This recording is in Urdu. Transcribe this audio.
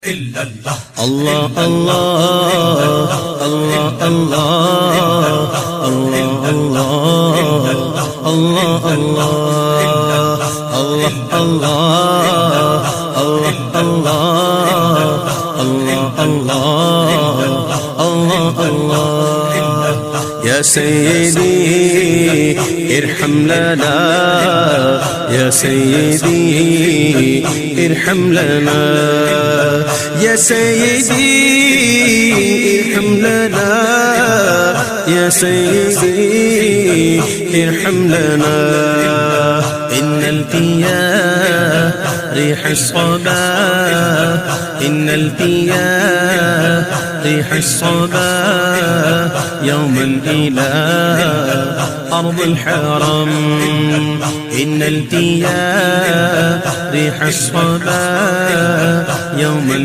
إلا الله الله الله الله الله الله الله الله الله الله الله يا سيدي ارحم لنا يا سيدي ارحم لنا يا سيدي ارحم لنا يا سيدي ارحم لنا إن القيا ريح الصبا إن القيا ريح الصبا يوما إلى أرض الحرم إن القيا ريح الصبا يوما